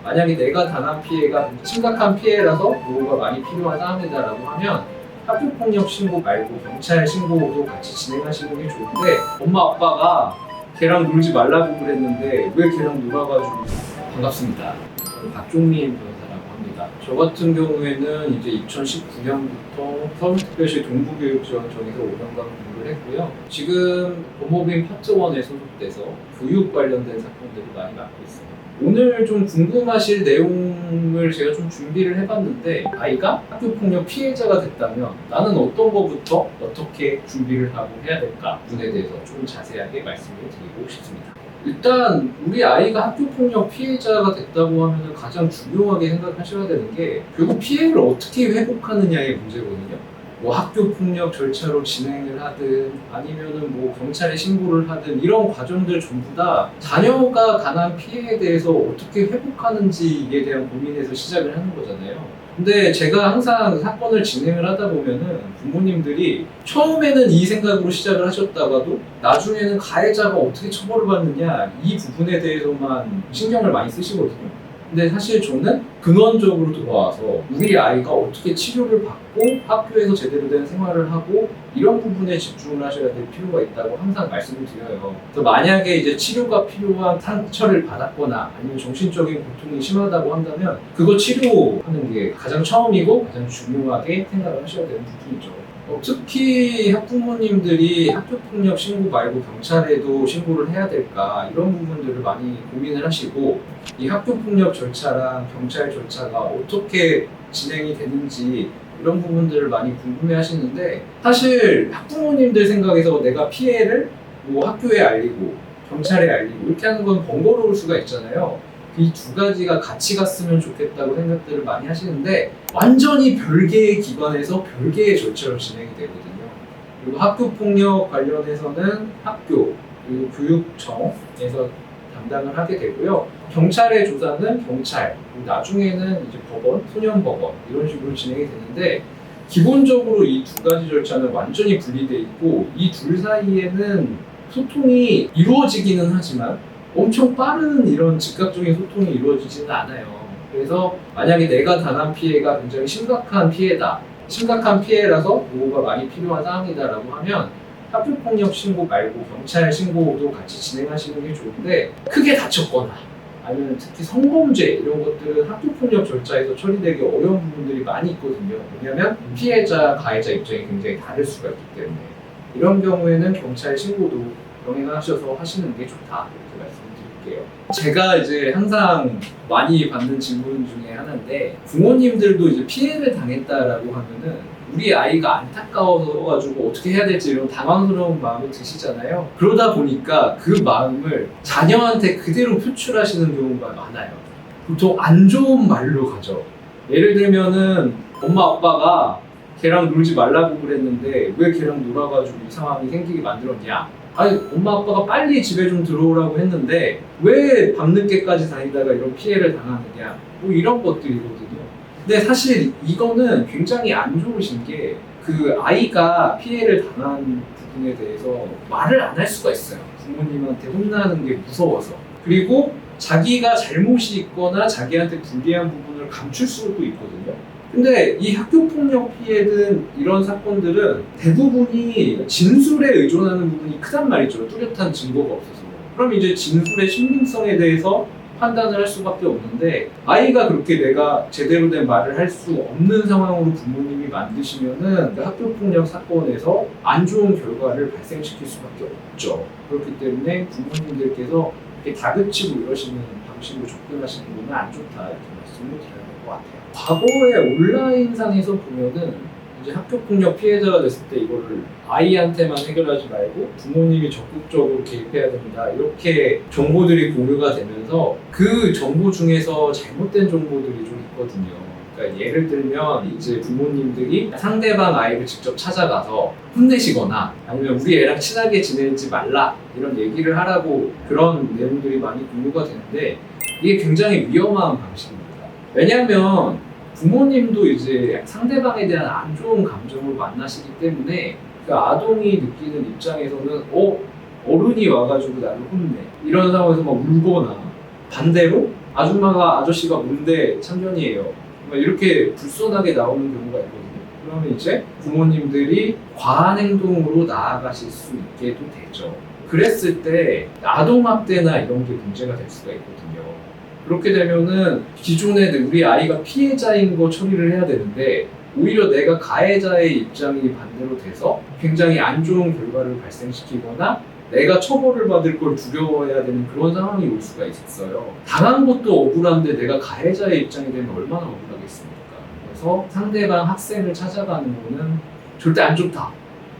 만약에 내가 당한 피해가 심각한 피해라서 보호가 많이 필요한 상황이다라고 하면 학교폭력 신고 말고 경찰 신고도 같이 진행하시는 게 좋은데, 엄마 아빠가 걔랑 놀지 말라고 그랬는데 왜 걔랑 놀아가지고. 반갑습니다. 저는 박종민 변호사라고 합니다. 저 같은 경우에는 이제 2019년부터 서울특별시 동부교육지원청에서 5년간 근무를 했고요. 지금 법무부인 파트 1에 소속돼서 교육 관련된 사건들을 많이 맡고 있습니다. 오늘 좀 궁금하실 내용을 제가 좀 준비를 해봤는데, 아이가 학교폭력 피해자가 됐다면 나는 어떤 거부터 어떻게 준비를 하고 해야 될까 부분에 대해서 좀 자세하게 말씀을 드리고 싶습니다. 일단 우리 아이가 학교폭력 피해자가 됐다고 하면 가장 중요하게 생각하셔야 되는 게 결국 피해를 어떻게 회복하느냐의 문제거든요. 뭐 학교폭력 절차로 진행을 하든 아니면은 뭐 경찰에 신고를 하든 이런 과정들 전부 다 자녀가 당한 피해에 대해서 어떻게 회복하는지에 대한 고민에서 시작을 하는 거잖아요. 근데 제가 항상 사건을 진행을 하다 보면은 부모님들이 처음에는 이 생각으로 시작을 하셨다가도 나중에는 가해자가 어떻게 처벌을 받느냐 이 부분에 대해서만 신경을 많이 쓰시거든요. 근데 사실 저는 근원적으로 돌아와서 우리 아이가 어떻게 치료를 받고 학교에서 제대로 된 생활을 하고 이런 부분에 집중을 하셔야 될 필요가 있다고 항상 말씀을 드려요. 그래서 만약에 이제 치료가 필요한 상처를 받았거나 아니면 정신적인 고통이 심하다고 한다면 그거 치료하는 게 가장 처음이고 가장 중요하게 생각을 하셔야 되는 부분이죠. 특히 학부모님들이 학교폭력 신고 말고 경찰에도 신고를 해야 될까 이런 부분들을 많이 고민을 하시고, 이 학교폭력 절차랑 경찰 절차가 어떻게 진행이 되는지 이런 부분들을 많이 궁금해 하시는데, 사실 학부모님들 생각에서 내가 피해를 뭐 학교에 알리고 경찰에 알리고 이렇게 하는 건 번거로울 수가 있잖아요. 이 두 가지가 같이 갔으면 좋겠다고 생각들을 많이 하시는데 완전히 별개의 기관에서 별개의 절차로 진행이 되거든요. 그리고 학교폭력 관련해서는 학교 그리고 교육청에서 담당을 하게 되고요. 경찰의 조사는 경찰, 그리고 나중에는 이제 법원, 소년법원 이런 식으로 진행이 되는데, 기본적으로 이 두 가지 절차는 완전히 분리돼 있고 이 둘 사이에는 소통이 이루어지기는 하지만 엄청 빠른 이런 즉각적인 소통이 이루어지지는 않아요. 그래서 만약에 내가 당한 피해가 굉장히 심각한 피해다, 심각한 피해라서 보호가 많이 필요한 상황이다라고 하면 학교폭력 신고 말고 경찰 신고도 같이 진행하시는 게 좋은데, 크게 다쳤거나 아니면 특히 성범죄 이런 것들은 학교폭력 절차에서 처리되기 어려운 부분들이 많이 있거든요. 왜냐하면 피해자, 가해자 입장이 굉장히 다를 수가 있기 때문에 이런 경우에는 경찰 신고도 병행하셔서 하시는 게 좋다 이렇게 말씀드릴게요. 제가 이제 항상 많이 받는 질문 중에 하나인데, 부모님들도 이제 피해를 당했다라고 하면은 우리 아이가 안타까워서 가지고 어떻게 해야 될지 이런 당황스러운 마음이 드시잖아요. 그러다 보니까 그 마음을 자녀한테 그대로 표출하시는 경우가 많아요. 보통 안 좋은 말로 가죠. 예를 들면은 엄마 아빠가 걔랑 놀지 말라고 그랬는데 왜 걔랑 놀아가지고 이 상황이 생기게 만들었냐. 아니 엄마 아빠가 빨리 집에 좀 들어오라고 했는데 왜 밤늦게까지 다니다가 이런 피해를 당하느냐, 뭐 이런 것들이거든요. 근데 사실 이거는 굉장히 안 좋으신 게, 그 아이가 피해를 당한 부분에 대해서 말을 안 할 수가 있어요. 부모님한테 혼나는 게 무서워서. 그리고 자기가 잘못이 있거나 자기한테 불리한 부분을 감출 수도 있거든요. 근데 이 학교폭력 피해든 이런 사건들은 대부분이 진술에 의존하는 부분이 크단 말이죠. 뚜렷한 증거가 없어서. 그럼 이제 진술의 신빙성에 대해서 판단을 할 수밖에 없는데, 아이가 그렇게 내가 제대로 된 말을 할 수 없는 상황으로 부모님이 만드시면은 그 학교폭력 사건에서 안 좋은 결과를 발생시킬 수밖에 없죠. 그렇기 때문에 부모님들께서 이렇게 다그치고 이러시는 방식으로 접근하시는 거는 안 좋다 이렇게 말씀을 드려야 될 것 같아요. 과거에 온라인상에서 보면은 이제 학교폭력 피해자가 됐을 때 이거를 아이한테만 해결하지 말고 부모님이 적극적으로 개입해야 된다 이렇게 정보들이 공유가 되면서, 그 정보 중에서 잘못된 정보들이 좀 있거든요. 그러니까 예를 들면 이제 부모님들이 상대방 아이를 직접 찾아가서 혼내시거나 아니면 우리 애랑 친하게 지내지 말라 이런 얘기를 하라고 그런 내용들이 많이 공유가 되는데, 이게 굉장히 위험한 방식입니다. 왜냐하면 부모님도 이제 상대방에 대한 안 좋은 감정을 만나시기 때문에 그 아동이 느끼는 입장에서는 어른이 와가지고 나를 혼내 이런 상황에서 막 울거나, 반대로 아줌마가 아저씨가 뭔데 참견이에요. 막 이렇게 불손하게 나오는 경우가 있거든요. 그러면 이제 부모님들이 과한 행동으로 나아가실 수 있게도 되죠. 그랬을 때 아동학대나 이런 게 문제가 될 수가 있거든요. 그렇게 되면은 기존에 우리 아이가 피해자인 거 처리를 해야 되는데 오히려 내가 가해자의 입장이 반대로 돼서 굉장히 안 좋은 결과를 발생시키거나 내가 처벌을 받을 걸 두려워해야 되는 그런 상황이 올 수가 있어요. 당한 것도 억울한데 내가 가해자의 입장이 되면 얼마나 억울하겠습니까? 그래서 상대방 학생을 찾아가는 거는 절대 안 좋다.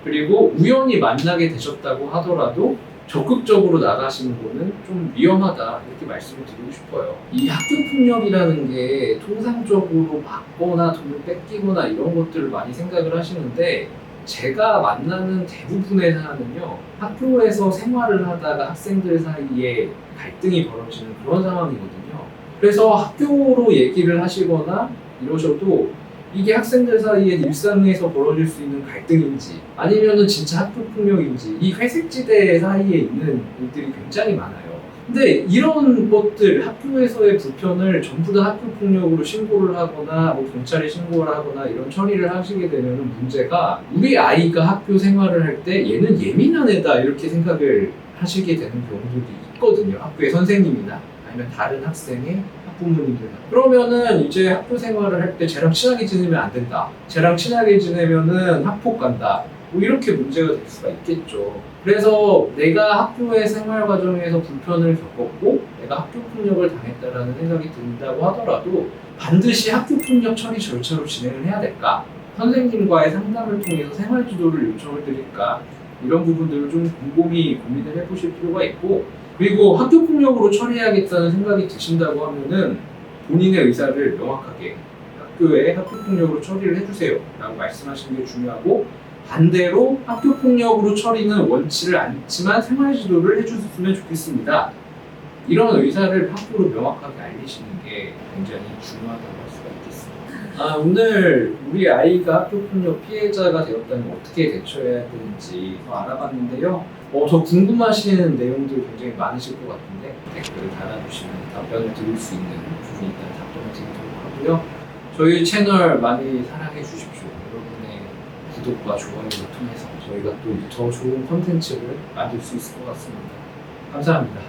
그리고 우연히 만나게 되셨다고 하더라도 적극적으로 나가시는 거는 좀 위험하다 이렇게 말씀을 드리고 싶어요. 이 학교폭력이라는 게 통상적으로 맞거나 돈을 뺏기거나 이런 것들을 많이 생각을 하시는데 제가 만나는 대부분의 사안은요, 학교에서 생활을 하다가 학생들 사이에 갈등이 벌어지는 그런 상황이거든요. 그래서 학교로 얘기를 하시거나 이러셔도 이게 학생들 사이에 일상에서 벌어질 수 있는 갈등인지 아니면은 진짜 학교폭력인지 이 회색지대 사이에 있는 일들이 굉장히 많아요. 근데 이런 것들, 학교에서의 불편을 전부 다 학교폭력으로 신고를 하거나 뭐 경찰에 신고를 하거나 이런 처리를 하시게 되면 문제가 우리 아이가 학교 생활을 할 때 얘는 예민한 애다 이렇게 생각을 하시게 되는 경우들이 있거든요. 학교의 선생님이나 아니면 다른 학생의 학부모님들. 그러면은 이제 학교 생활을 할 때 쟤랑 친하게 지내면 안 된다. 쟤랑 친하게 지내면은 학폭 간다. 뭐 이렇게 문제가 될 수가 있겠죠. 그래서 내가 학교의 생활 과정에서 불편을 겪었고 내가 학교폭력을 당했다라는 생각이 든다고 하더라도 반드시 학교폭력 처리 절차로 진행을 해야 될까? 선생님과의 상담을 통해서 생활지도를 요청을 드릴까? 이런 부분들을 좀 곰곰이 고민을 해보실 필요가 있고 그리고 학교폭력으로 처리해야겠다는 생각이 드신다고 하면은 본인의 의사를 명확하게 학교에 학교폭력으로 처리를 해주세요 라고 말씀하시는 게 중요하고 반대로 학교폭력으로 처리는 원치를 않지만 생활지도를 해주셨으면 좋겠습니다. 이런 의사를 학교로 명확하게 알리시는 게 굉장히 중요하다고 할 수가 있겠습니다. 오늘 우리 아이가 학교폭력 피해자가 되었다면 어떻게 대처해야 되는지 더 알아봤는데요. 더 궁금하신 내용들 굉장히 많으실 것 같은데 댓글을 달아주시면 답변을 드릴 수 있는 부분이 있다면 답변을 드리도록 하고요. 저희 채널 많이 사랑해 주십시오. 여러분의 구독과 좋아요를 통해서 저희가 또 더 좋은 콘텐츠를 만들 수 있을 것 같습니다. 감사합니다.